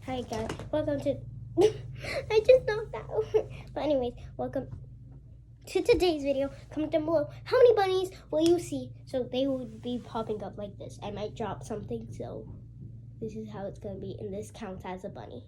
Hi guys, welcome to. I just knocked that over. But anyways, welcome to today's video. Comment down below how many bunnies will you see. So they will be popping up like this. I might drop something, so this is how it's gonna be, and this counts as a bunny.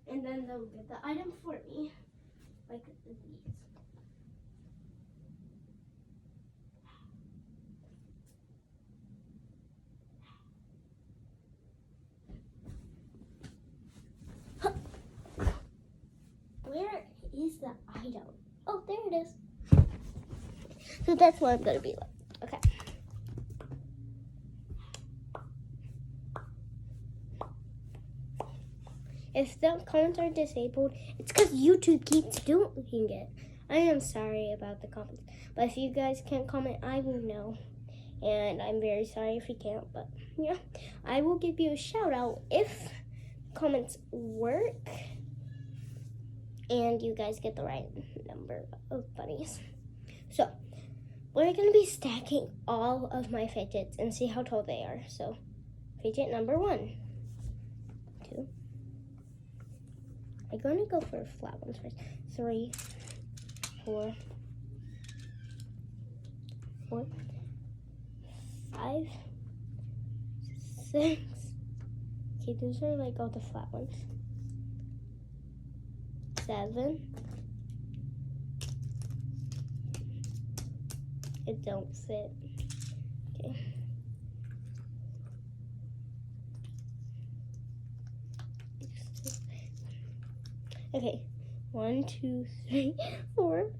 And then they'll get the item for me, like these. Where is the item? Oh, there it is. So that's what I'm gonna be like. Okay. If the comments are disabled, it's because YouTube keeps doing it. I am sorry about the comments, but if you guys can't comment, I will know. And I'm very sorry if you can't, but yeah, I will give you a shout out if comments work and you guys get the right number of bunnies. So we're gonna be stacking all of my fidgets and see how tall they are. So fidget number 1, 2. I'm gonna go for flat ones first. 3, 4, 5, 6. Okay, those are like all the flat ones. 7. It don't fit. Okay. Okay. 1, 2, 3, 4,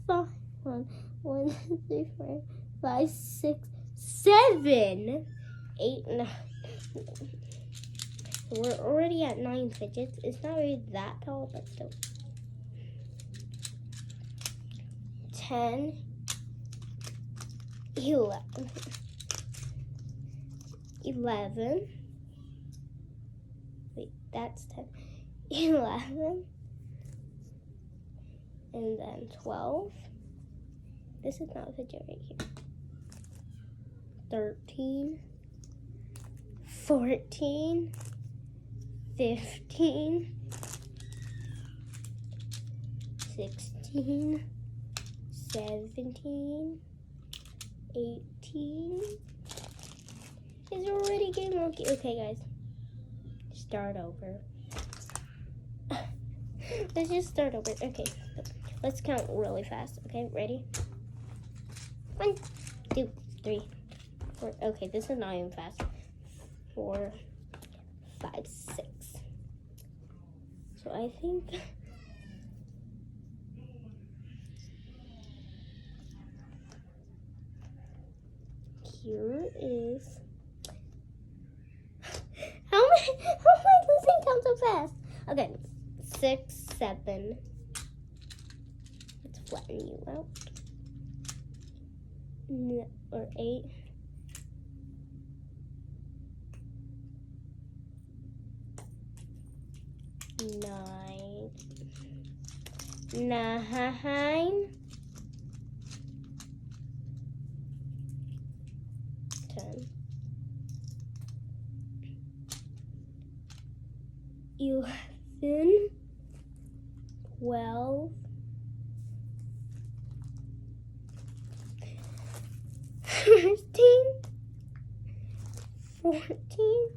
5. 1, 2, 3, 4, 5, 6, 7, 8, 9. We're already at 9 fidgets. It's not really that tall, but still. 10, 11. Wait, that's 10. 11. And then 12. This is not a fidget right here. 13. 14. 15. 16. 17. 18. It's already getting wonky. Okay, guys. Start over. Let's just start over. Okay. Let's count really fast. Okay, ready? 1, 2, 3, 4. Okay, this is not even fast. 4, 5, 6. So I think here is how am I losing count so fast? Okay, 6, 7. Let's flatten you out. Or 8. 9. 10. 11. 12. 13. 14.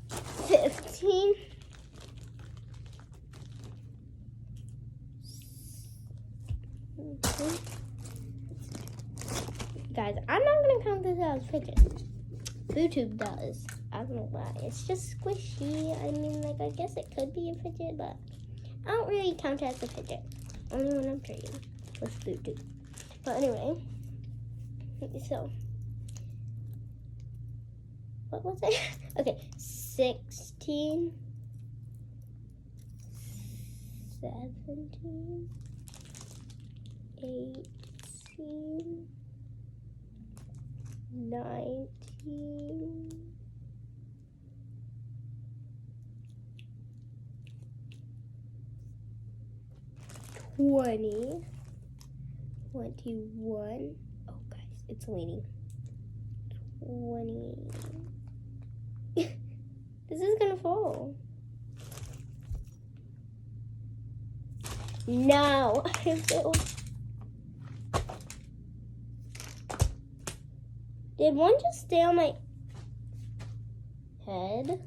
15. 16. Guys, I'm not gonna count this as fidget. YouTube does. I don't know why. It's just squishy. I mean, like, I guess it could be a fidget, but I don't really count it as a fidget. Only when I'm trading with Bluetooth. But anyway, so what was it? Okay, 16, 17, 18, 19, 20, 21. Oh, guys, it's leaning. 20. This is gonna fall. No, I failed. Did one just stay on my head?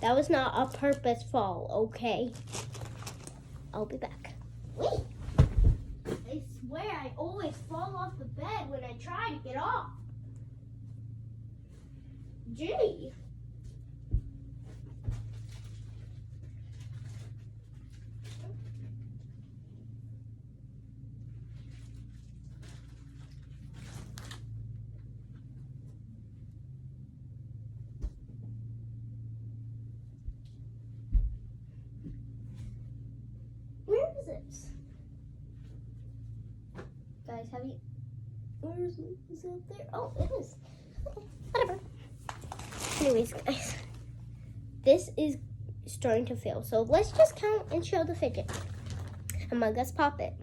That was not a purpose fall, okay? I'll be back. Wait! I swear I always fall off the bed when I try to get off. Gee. Where is this? Guys, have you... Where is it? Is it up there? Oh, it is. Okay, whatever. Anyways, guys. This is starting to fail. So let's just count and show the fidget. Among Us Puppet.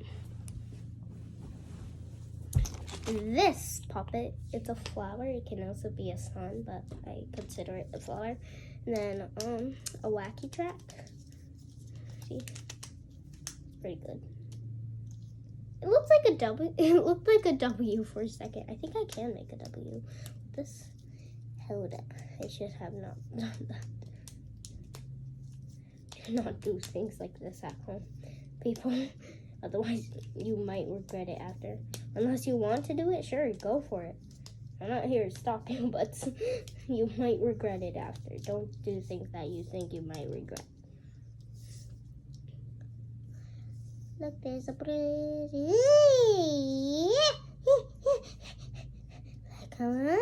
This puppet, it's a flower. It can also be a sun, but I consider it a flower. And then a wacky track. See? Pretty good. It looks like a W. It looked like a W for a second. I think I can make a W. This held up. I should have not done that. Do not do things like this at home, people. Otherwise, you might regret it after. Unless you want to do it, sure, go for it. I'm not here to stop you, but you might regret it after. Don't do things that you think you might regret. Look, there's a pretty. Come on.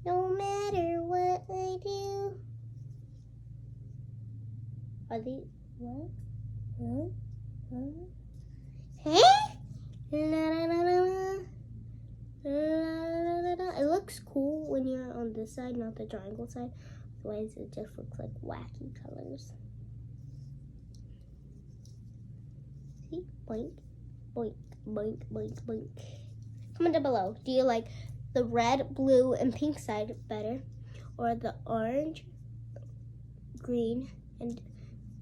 No matter what I do. Are these what? Hey? It looks cool when you're on this side, not the triangle side. Otherwise, it just looks like wacky colors. See? Boink, boink, boink, boink, boink. Comment down below. Do you like the red, blue, and pink side better, or the orange, green, and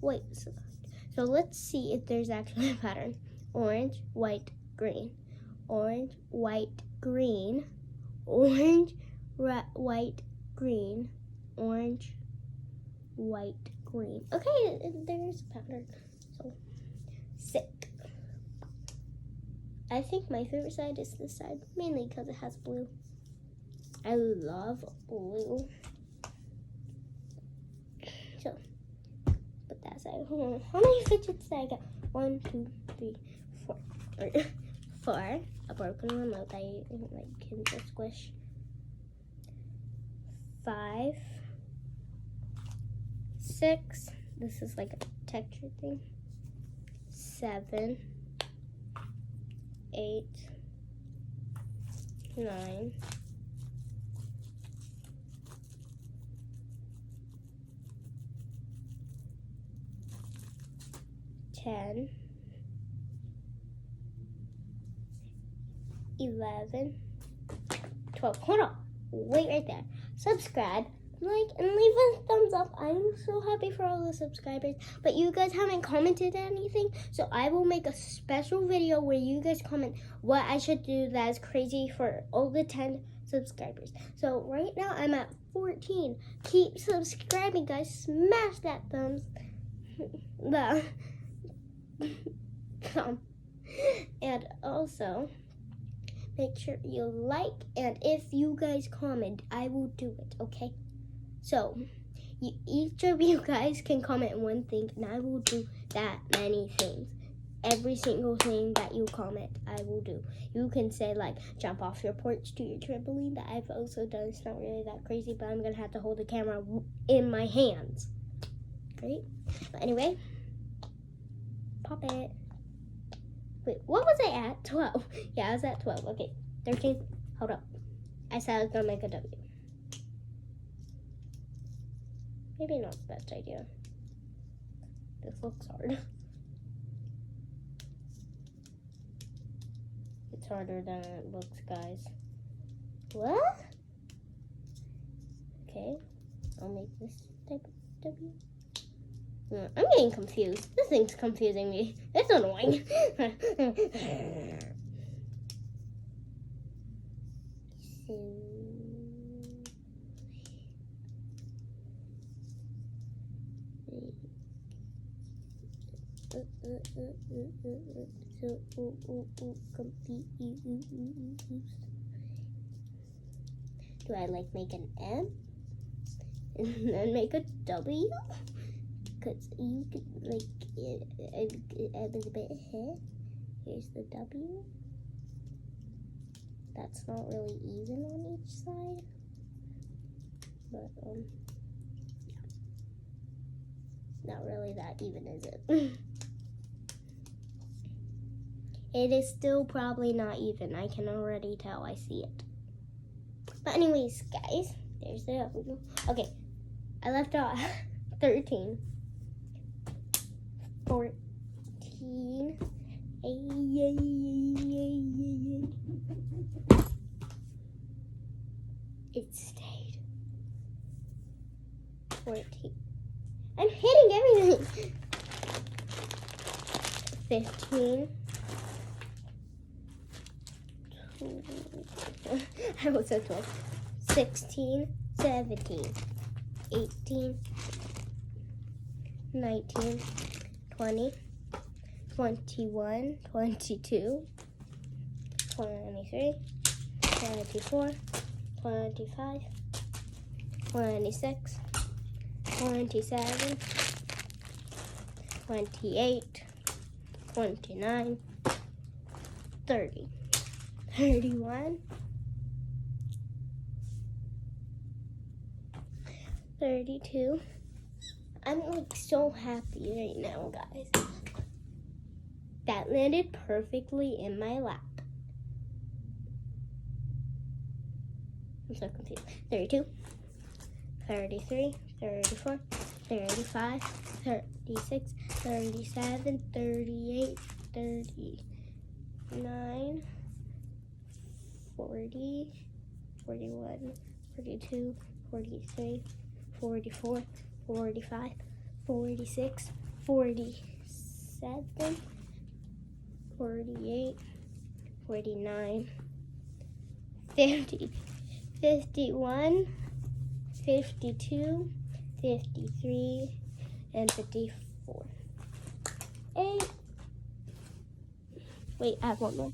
white side? So let's see if there's actually a pattern. Orange, white, green. Orange, white, green. Orange, white, green. Orange, white, green. Okay, there's a pattern. So, sick. I think my favorite side is this side, mainly because it has blue. I love blue. So, put that side. How many fidgets did I get? 1, 2, 3, 4. 4. A broken remote that you can just squish. 5. 6. This is like a texture thing. 7. 8. 9. 10. 11. 12. Hold on. Wait right there. Subscribe, like, and leave a thumbs up. I'm so happy for all the subscribers. But you guys haven't commented anything, so I will make a special video where you guys comment what I should do that is crazy for all the 10 subscribers. So right now I'm at 14. Keep subscribing, guys. Smash that thumbs. And also make sure you like, and if you guys comment, I will do it, okay? So each of you guys can comment one thing, and I will do that many things. Every single thing that you comment, I will do. You can say, like, jump off your porch to your trampoline. That I've also done. It's not really that crazy, but I'm gonna have to hold the camera in my hands. Great. But anyway, pop it. Wait, what was I at? 12. Yeah, I was at 12. Okay, 13. Hold up. I said I was gonna make a W. Maybe not the best idea. This looks hard. It's harder than it looks, guys. What? Okay, I'll make this type of W. I'm getting confused. This thing's confusing me. It's annoying. Do I like make an M and then make a W? Because you could like it was a bit here. Here's the W. That's not really even on each side, but not really that even, is it? It is still probably not even. I can already tell. I see it. But anyways, guys, there's the W. Okay, I left off 13, 14. It stayed. 14. I'm hitting everything. 15. I was at 12. 16, 17, 18, 19, 20, 21, 22, 23, 24, 25, 26, 27, 28, 29, 30, 31, 32. I'm like so happy right now, guys. That landed perfectly in my lap. I'm so confused. 32, 33, 34, 35, 36, 37, 38, 39, 40, 41, 42, 43, 44, 45, 46, 47, 48, 49, 50, 51, 52, 53, and 54. Wait, I have one more.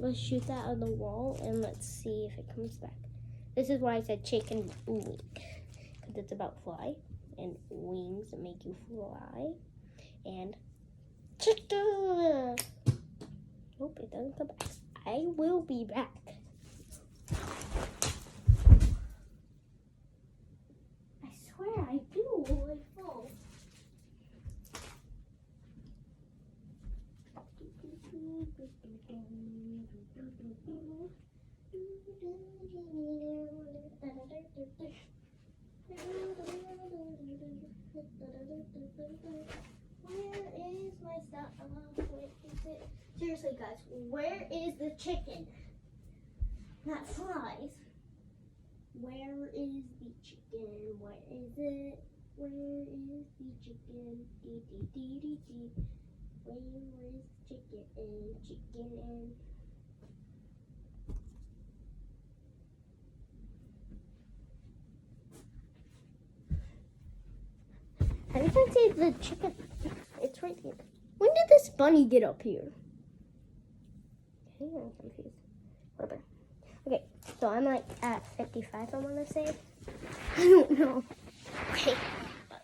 Let's shoot that on the wall and let's see if it comes back. This is why I said chicken wing, because it's about fly and wings that make you fly. And chicken. Nope, it doesn't come back. I will be back. I swear I do. I fall. Where is my stuff? Where is it? Seriously, guys, where is the chicken that flies? Where is the chicken? Where is it? Where is the chicken? Dee dee dee dee dee. Where is chicken? Chicken. Have you guys seen the chicken? It's right here. When did this bunny get up here? Okay, I'm confused. Whatever. Okay, so I'm like at 55, I want to say. I don't know. Okay,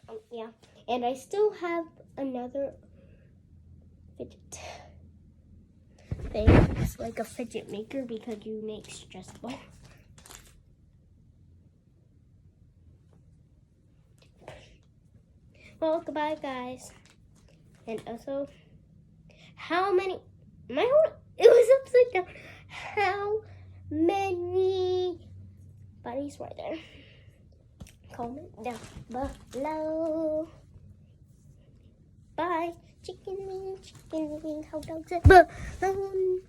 but, yeah. And I still have another fidget thing. It's like a fidget maker because you make stress balls. Well, goodbye, guys. And also, how many? It was upside down. How many bunnies were there? Comment down below. Bye. chicken wings, hot dogs, and